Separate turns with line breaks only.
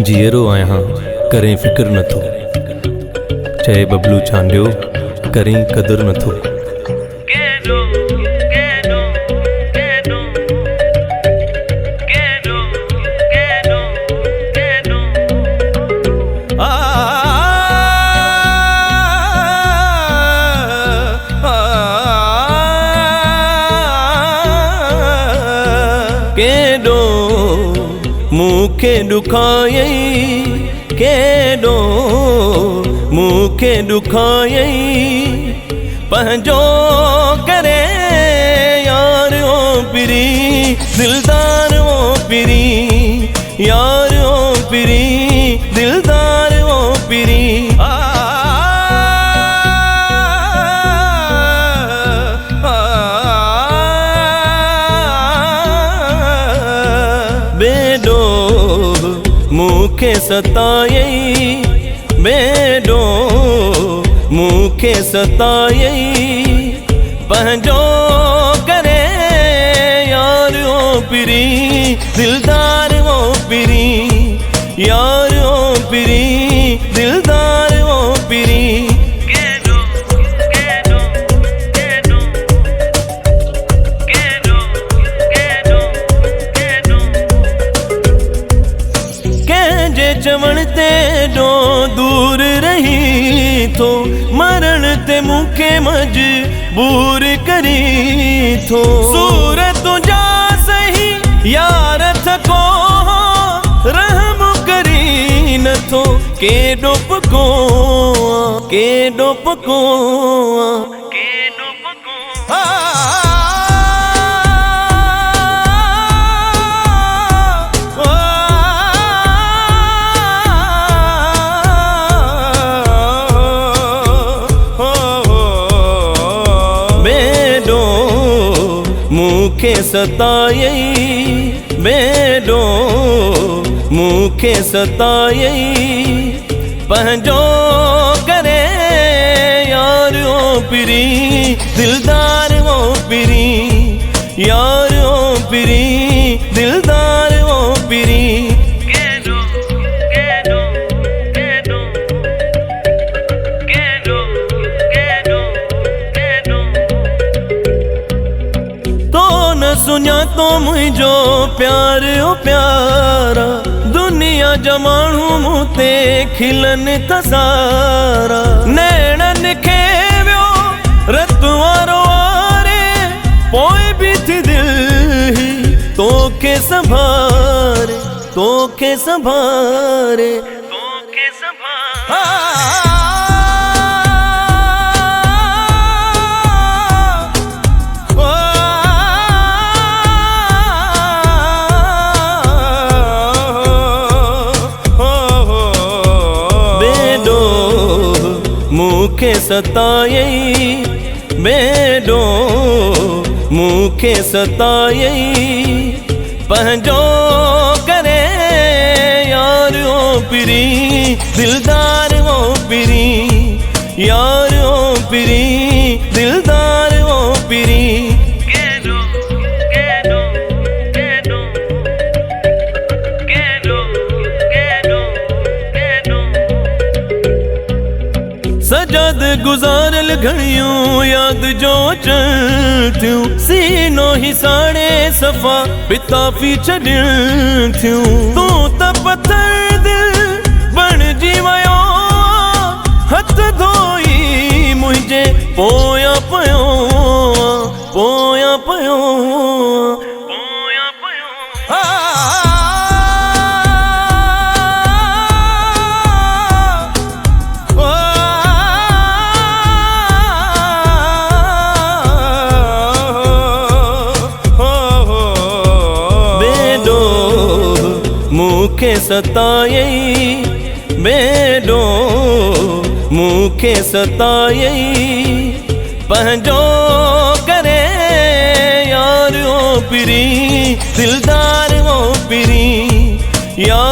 जीअरो आहियां करें फिक्र नथो, चए बबलू चांडियो करें कदर नथो। केडो मूंखे ॾुखायई, केडो मूंखे ॾुखायई, पंहिंजो करे यार ओ पिरी, दिलदार ओ पिरी, यार ओ पिरी, दिलदार ओ पिरी। बेडो मूंखे सतायई, बेडो मूंखे सतायई, पंहिंजो करे यार ओ पिरी, दिलदार ओ पिरी, यार ओ पिरी, दिलदार ओ पिरी। चवण ते डो दूर रही थो, मरण ते मूंखे मजबूर करी थो। सूरत जा सही यार थको, रहम करी नथो, केडो पको, केडो पको, केडो पको। मूंखे सतायई, बेडो मूंखे सतायई, पंहिंजो करे यार ओ पिरी, दिलदार ओ पिरी, यार ओ पिरी, दिलदार ओ पिरी। सुञा तो मुझो प्यार ओ प्यारा, दुनिया जा माण्हू मूं ते खिलन था सारा। नैणन खे वियो रत वारो वारे, पोइ बि थी दिल ही तोखे संभारे, तोखे संभारे, तोखे संभारे। मूंखे सतायई, बेडो मूंखे सतायई, पंहिंजो करे यार ओ पिरी, दिलदार ओ पिरी, यार ओ पिरी, दिलदार ओ पिरी। सजाद गुज़ारल घड़ियूं याद जो अचनि थियूं, सीनो ही साड़े सफ़ा पिताफ़ी छॾण थियूं। तूं त पत्थर दिल बणिजी वियो, हथ धोई मुंहिंजे पोयां पियो, पोयां पियो, पोयां पियो। मूंखे सतायई, बेडो मूंखे सतायई, पंहिंजो करे यार ओ पिरी, दिलदार ओ पिरी, यार